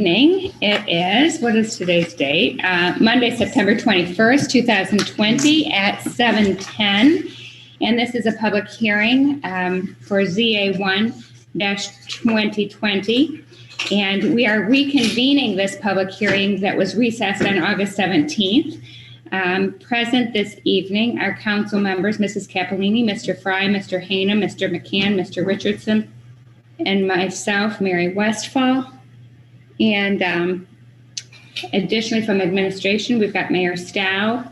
Evening. It is, what is today's date? Monday, September 21st, 2020 at 7:10. And this is a public hearing for ZA 1-2020. And we are reconvening this public hearing that was recessed on August 17th. Present this evening are council members, Mrs. Capolini, Mr. Fry, Mr. Hayna, Mr. McCann, Mr. Richardson, and myself, Mary Westfall. And additionally from administration, we've got Mayor Stowe,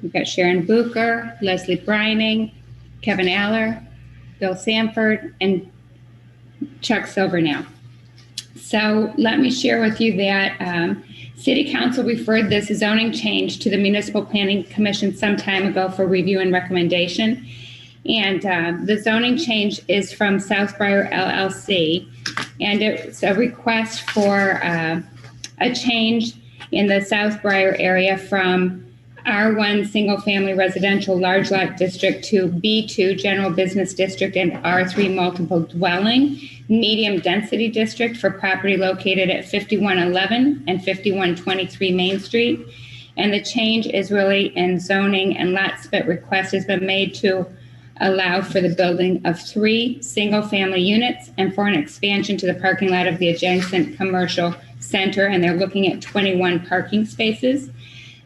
we've got Sharon Bucher, Leslie Brining, Kevin Aller, Bill Sanford, and Chuck Silvernail. So let me share with you that City Council referred this zoning change to the Municipal Planning Commission some time ago for review and recommendation. And the zoning change is from Southbriar LLC, and it's a request for a change in the Southbriar area from R1 single family residential large lot district to B2 general business district and R3 multiple dwelling medium density district for property located at 5111 and 5123 Main Street. And the change is really in zoning, and lot split request has been made to allow for the building of 3 single-family units and for an expansion to the parking lot of the adjacent commercial center, and they're looking at 21 parking spaces.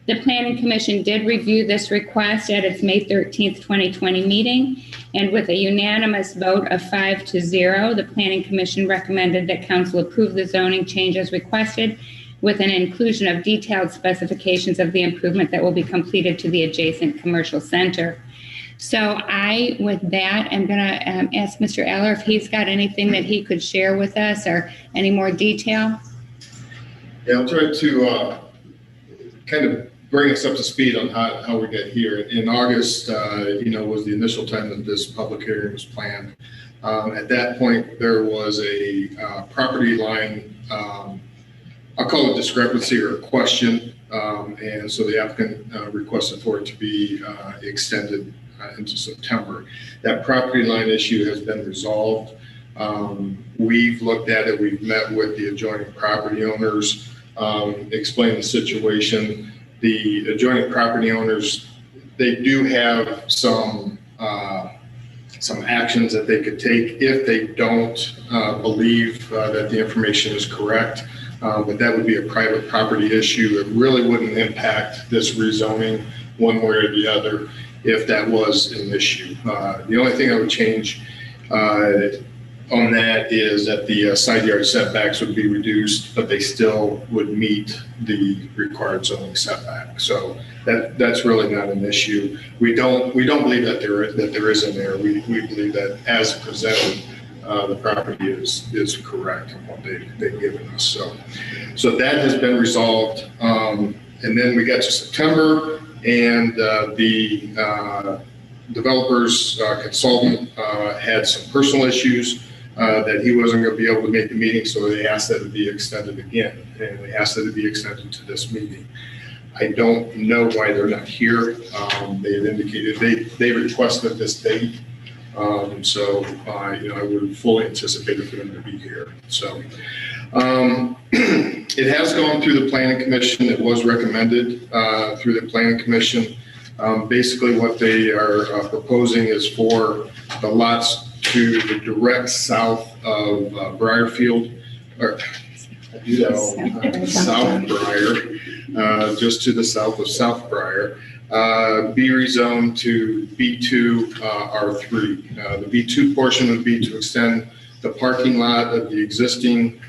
The Planning Commission did review this request at its May 13th, 2020 meeting, and with a unanimous vote of 5-0, the Planning Commission recommended that Council approve the zoning change as requested with an inclusion of detailed specifications of the improvement that will be completed to the adjacent commercial center. So with that, I'm going to ask Mr. Eller if he's got anything that he could share with us or any more detail. Yeah, I'll try to kind of bring us up to speed on how we get here. In August, was the initial time that this public hearing was planned. At that point, there was a property line, I'll call it discrepancy or a question, and so the applicant requested for it to be extended into September. That property line issue has been resolved. We've looked at it. We've met with the adjoining property owners, explained the situation. The adjoining property owners, they do have some actions that they could take if they don't believe that the information is correct. But that would be a private property issue. It really wouldn't impact this rezoning one way or the other if that was an issue. The only thing I would change on that is that the side yard setbacks would be reduced, but they still would meet the required zoning setback. So that's really not an issue. We don't believe that there is in there. We believe that as presented, the property is correct in what they've given us. So that has been resolved. And then we got to September, and the developer's consultant had some personal issues that he wasn't going to be able to make the meeting, so they asked that it be extended again, and they asked that it be extended to this meeting. I don't know why they're not here. They had indicated they requested this date, so I would have fully anticipated for them to be here. So it has gone through the Planning Commission. It was recommended through the Planning Commission. Basically, what they are proposing is for the lots to the direct south of Briarfield, or Southbriar, just to the south of Southbriar, be rezoned to B2 R3. The B2 portion would be to extend the parking lot of the existing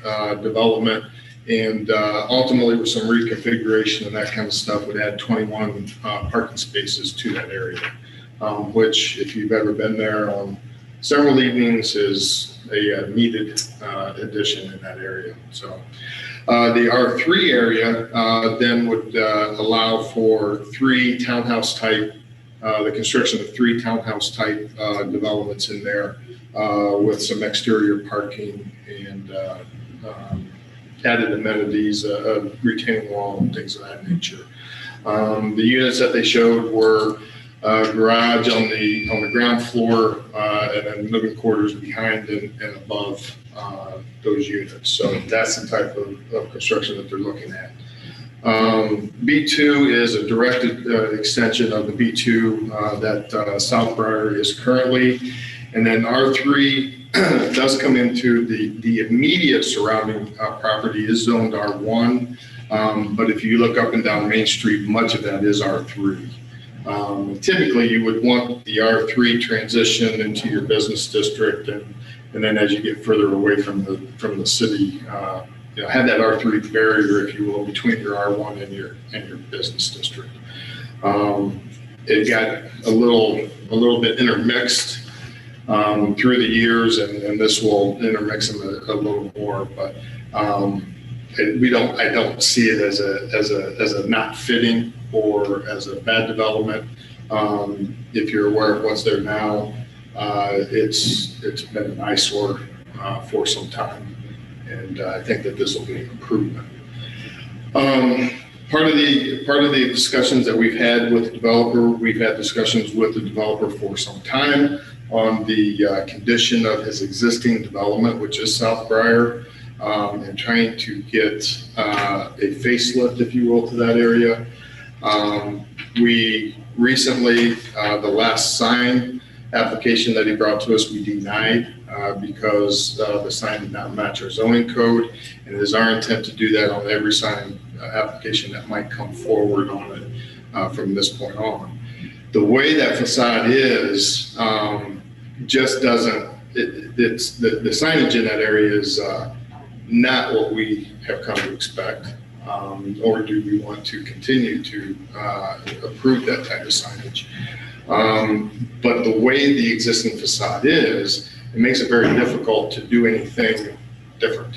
development, and ultimately with some reconfiguration and that kind of stuff would add 21 parking spaces to that area, which, if you've ever been there on several evenings, is a needed addition in that area. So the R3 area then would allow for 3 townhouse type, the construction of 3 townhouse type developments in there with some exterior parking and added amenities, retaining wall and things of that nature. The units that they showed were garage on the ground floor, and then living quarters behind and above those units. So that's the type of construction that they're looking at. B2 is a directed extension of the B2 that Southbriar is currently. And then R3 does come into the immediate surrounding property is zoned R1. But if you look up and down Main Street, much of that is R3. Typically, you would want the R3 transition into your business district, and then as you get further away from the city, have that R3 barrier, if you will, between your R1 and your business district. It got a little bit intermixed through the years, and this will intermix them a little more, but I don't see it as a not fitting or as a bad development. If you're aware of what's there now, it's been an eyesore for some time. And I think that this will be an improvement. Part of the discussions that we've had with the developer, we've had discussions with the developer for some time on the condition of his existing development, which is Southbriar, and trying to get a facelift, if you will, to that area. We recently, the last sign application that he brought to us, we denied because the sign did not match our zoning code, and it is our intent to do that on every sign application that might come forward on it from this point on. The way that facade is just doesn't, it's the signage in that area is not what we have come to expect, or do we want to continue to approve that type of signage. But the way the existing facade is, it makes it very difficult to do anything different.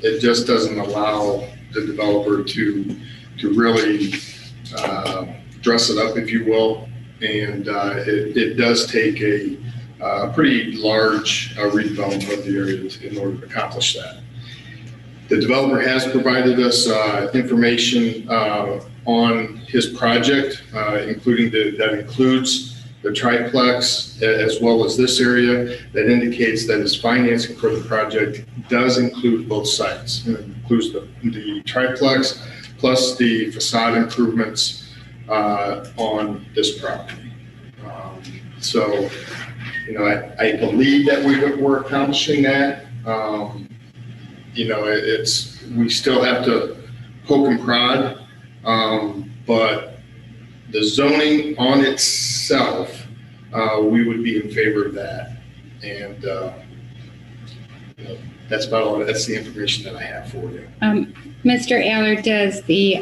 It just doesn't allow the developer to really dress it up, if you will, and it does take a pretty large redevelopment of the area in order to accomplish that. The developer has provided us information on his project, including that includes the triplex as well as this area, that indicates that his financing for the project does include both sites. It includes the triplex plus the facade improvements on this property. So, I believe that we're accomplishing that. We still have to poke and prod, but the zoning on itself, we would be in favor of that. And that's about all. That's the information that I have for you. Mr. Allard, does the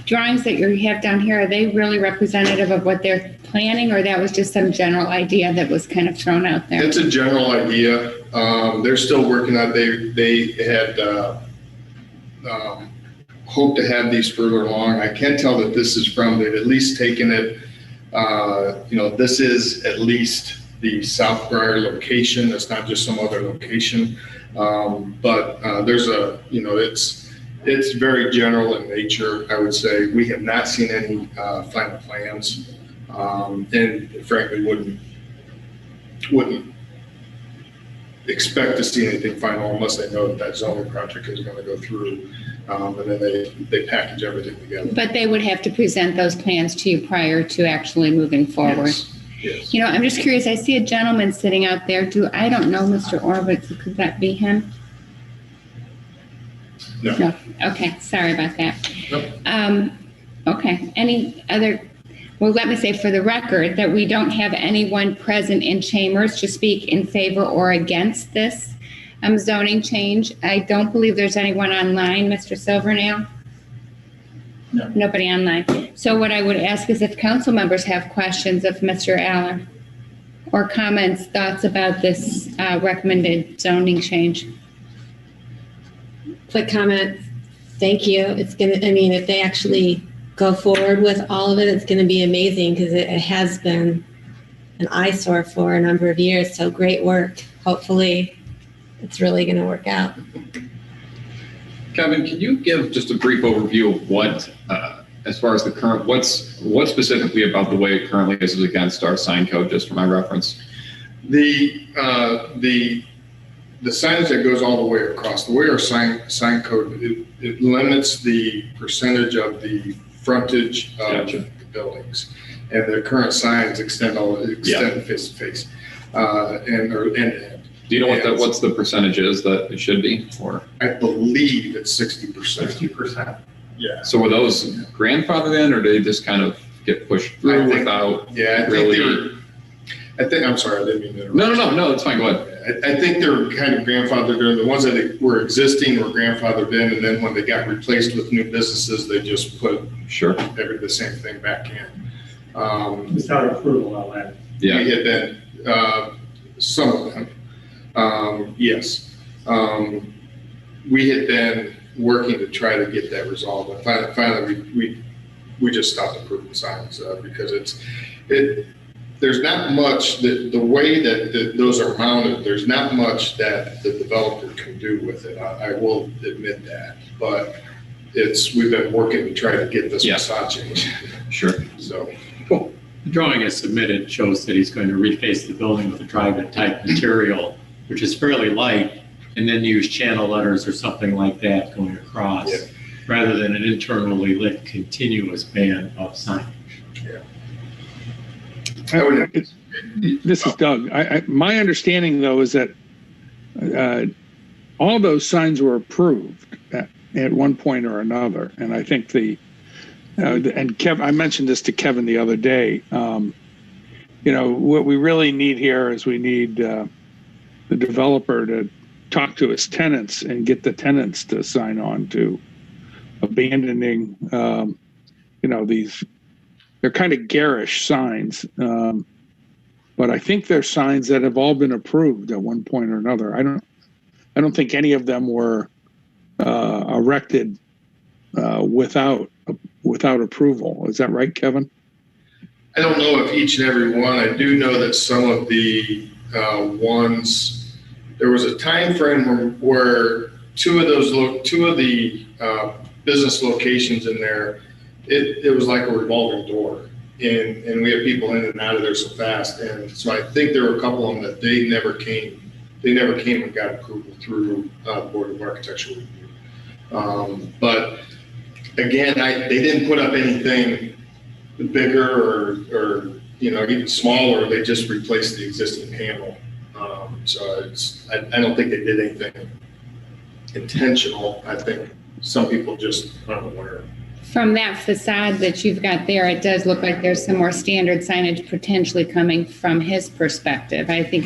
drawings that you have down here, are they really representative of what they're planning, or that was just some general idea that was kind of thrown out there? It's a general idea. They're still working on it. They had hoped to have these further along. I can tell that this is they've at least taken it, this is at least the Southbriar location. It's not just some other location. But there's it's very general in nature, I would say. We have not seen any final plans, and frankly wouldn't expect to see anything final unless they know that zoning project is going to go through, and then they package everything together. But they would have to present those plans to you prior to actually moving forward. Yes. I'm just curious. I see a gentleman sitting out there. I don't know Mr. Orbitz. Could that be him? No. Okay. Sorry about that. Nope. Okay. Any other? Well, let me say for the record that we don't have anyone present in chambers to speak in favor or against this zoning change. I don't believe there's anyone online, Mr. Sylvania. No. Nobody online. So what I would ask is if council members have questions of Mr. Allard or comments, thoughts about this recommended zoning change. Quick comment. Thank you. It's if they actually go forward with all of it, it's going to be amazing because it has been an eyesore for a number of years. So great work. Hopefully it's really going to work out. Kevin, can you give just a brief overview of what as far as the current, what specifically about the way it currently is against our sign code, just for my reference? The signage that goes all the way across, the way our sign code, it limits the percentage of the frontage of the buildings. And the current signs extend face to face, and end to end. Do you know what's the percentage is that it should be? Or I believe it's 60%. 60%. Yeah. So were those grandfathered in, or did they just kind of get pushed through without? Yeah, I'm sorry, I didn't mean to interrupt. No, it's fine. Go ahead. I think they were kind of grandfathered in. The ones that were existing were grandfathered in, and then when they got replaced with new businesses, they just put the same thing back in. Without approval, I'll add. Yeah. We had been, some of them, yes. We had been working to try to get that resolved, but finally we just stopped approving signs because there's not much that the way that those are mounted, there's not much that the developer can do with it. I will admit that, but we've been working to try to get this facade changed. Sure. So. The drawing is submitted shows that he's going to reface the building with a drive-in type material, which is fairly light, and then use channel letters or something like that going across, rather than an internally lit continuous band of signage. Yeah. This is Doug. My understanding, though, is that all those signs were approved at one point or another, and I think and Kev, I mentioned this to Kevin the other day. What we really need here is we need the developer to talk to his tenants and get the tenants to sign on to abandoning, these. They're kind of garish signs, but I think they're signs that have all been approved at one point or another. I don't think any of them were erected without approval. Is that right, Kevin? I don't know if each and every one. I do know that some of the ones, there was a time frame where two of the business locations in there, it was like a revolving door, and we had people in and out of there so fast, and so I think there were a couple of them that they never came and got approval through the Board of Architectural Review. But again, they didn't put up anything bigger or even smaller. They just replaced the existing panel. So I don't think they did anything intentional. I think some people just aren't aware. From that facade that you've got there, it does look like there's some more standard signage potentially coming from his perspective. I think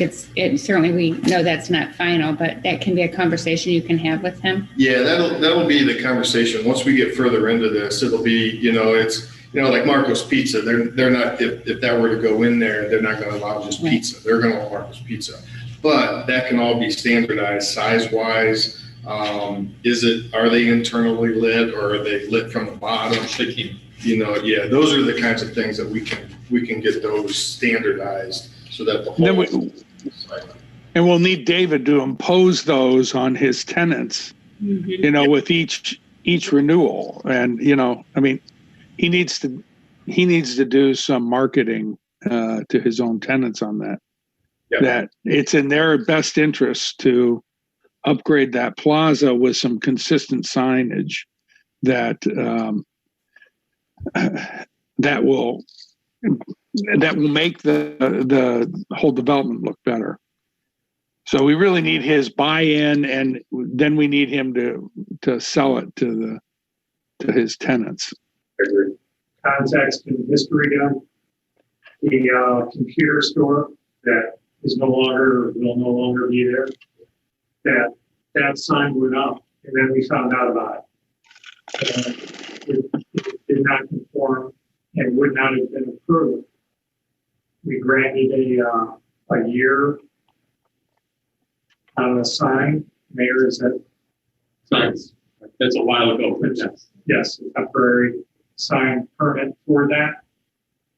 certainly we know that's not final, but that can be a conversation you can have with him. Yeah, that'll be the conversation. Once we get further into this, it'll be, it's, like Marco's Pizza. They're not, if that were to go in there, they're not going to allow just pizza. They're going to allow Marco's Pizza. But that can all be standardized size-wise. Are they internally lit, or are they lit from the bottom? Those are the kinds of things that we can get those standardized so that the whole. And we'll need David to impose those on his tenants, with each renewal. And he needs to do some marketing to his own tenants on that. Yep. That it's in their best interest to upgrade that plaza with some consistent signage that will make the whole development look better. So we really need his buy-in, and then we need him to sell it to his tenants. Context and history on the computer store that is will no longer be there. That sign went up, and then we found out about it. It did not conform and would not have been approved. We granted a year on a sign. Mayor, is that? Signs. That's a while ago. Yes, a temporary sign permit for that.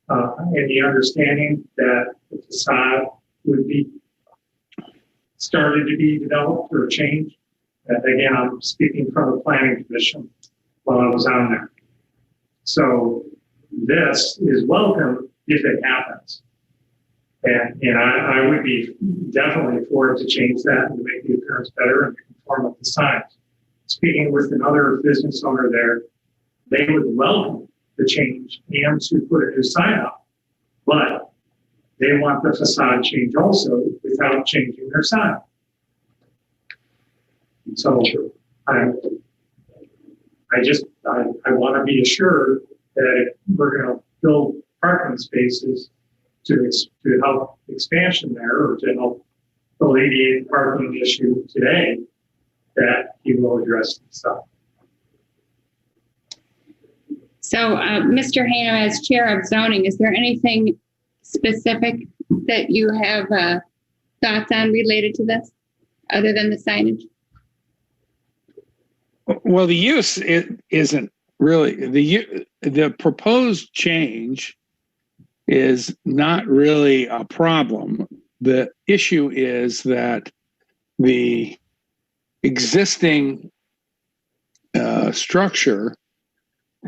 And the understanding that the facade would be started to be developed or changed. Again, I'm speaking from the planning commission while I was on there. So this is welcome if it happens. And I would be definitely for it to change that and make the appearance better and conform with the signs. Speaking with another business owner there, they would welcome the change and to put a new sign up, but they want the facade change also without changing their sign. So I want to be assured that if we're going to build parking spaces to help expansion there or to help alleviate the parking issue today, that he will address this stuff. So, Mr. Hanna, as chair of zoning, is there anything specific that you have thoughts on related to this, other than the signage? Well, the use isn't really the proposed change is not really a problem. The issue is that the existing structure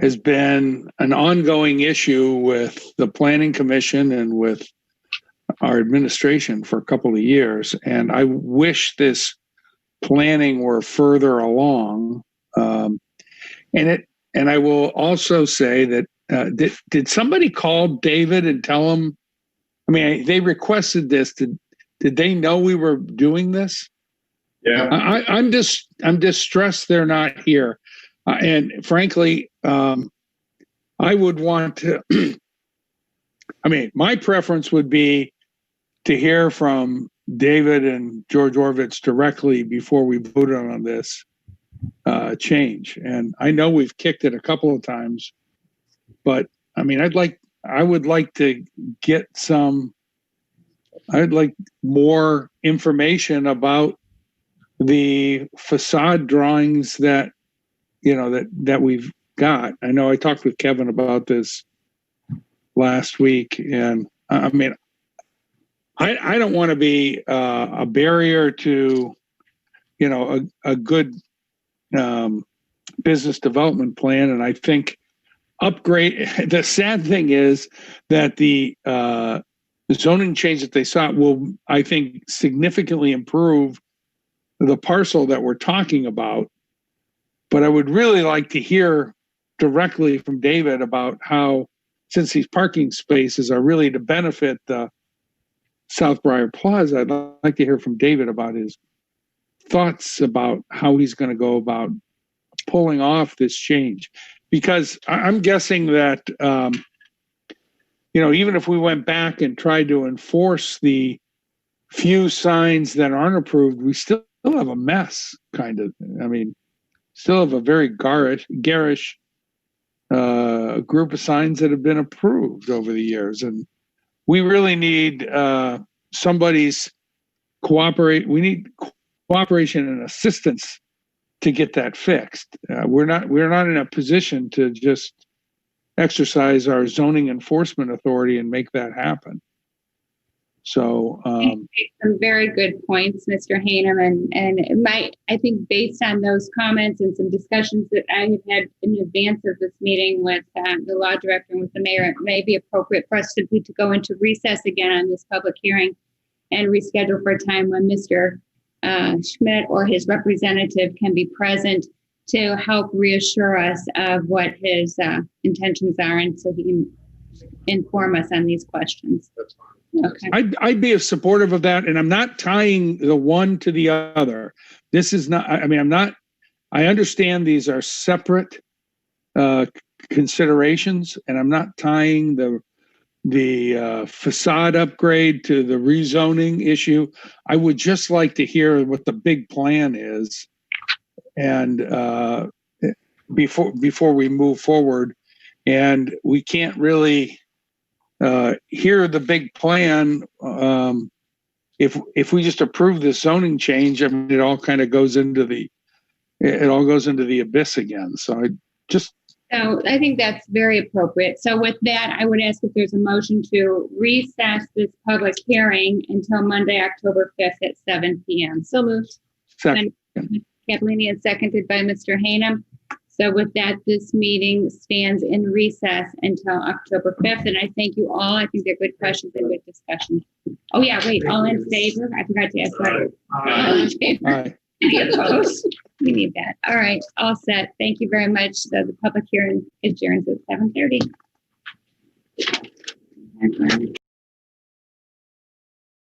has been an ongoing issue with the Planning Commission and with our administration for a couple of years. And I wish this planning were further along. And I will also say that did somebody call David and tell him? I mean, they requested this. Did they know we were doing this? Yeah. I'm distressed they're not here, and frankly, I would want to. I mean, my preference would be to hear from David and George Orvitz directly before we voted on this change. And I know we've kicked it a couple of times, but I mean, I would like to get I'd like more information about the facade drawings that, that we've got. I know I talked with Kevin about this last week, and I mean, I don't want to be a barrier to, a good business development plan. And I think the sad thing is that the zoning change that they sought will, I think, significantly improve the parcel that we're talking about. But I would really like to hear directly from David about how, since these parking spaces are really to benefit the South Briar Plaza, I'd like to hear from David about his thoughts about how he's going to go about pulling off this change. Because I'm guessing that, even if we went back and tried to enforce the few signs that aren't approved, we still have a mess, kind of. I mean, still have a very garish group of signs that have been approved over the years. And we really need somebody's we need cooperation and assistance to get that fixed. We're not in a position to just exercise our zoning enforcement authority and make that happen. So some very good points, Mr. Hanum, and I think based on those comments and some discussions that I have had in advance of this meeting with the law director and with the mayor, it may be appropriate for us to go into recess again on this public hearing and reschedule for a time when Mr. Schmidt or his representative can be present to help reassure us of what his intentions are, and so he can inform us on these questions. That's fine. Okay. I'd be supportive of that, and I'm not tying the one to the other. This is not. I mean, I understand these are separate considerations, and I'm not tying the facade upgrade to the rezoning issue. I would just like to hear what the big plan is, and before we move forward, and we can't really hear the big plan if we just approve this zoning change. I mean, it all kind of goes into the abyss again. So I think that's very appropriate. So with that, I would ask if there's a motion to recess this public hearing until Monday, October 5th at 7 p.m. So moved. second. Capellini, and seconded by Mr. Hanum. So with that, this meeting stands in recess until October 5th. And I thank you all. I think they're good questions and good discussion. Oh, yeah, wait, all in favor? I forgot to ask that. All in favor? Aye. Any opposed? We need that. All right, all set. Thank you very much. So the public hearing adjourns at 7:30.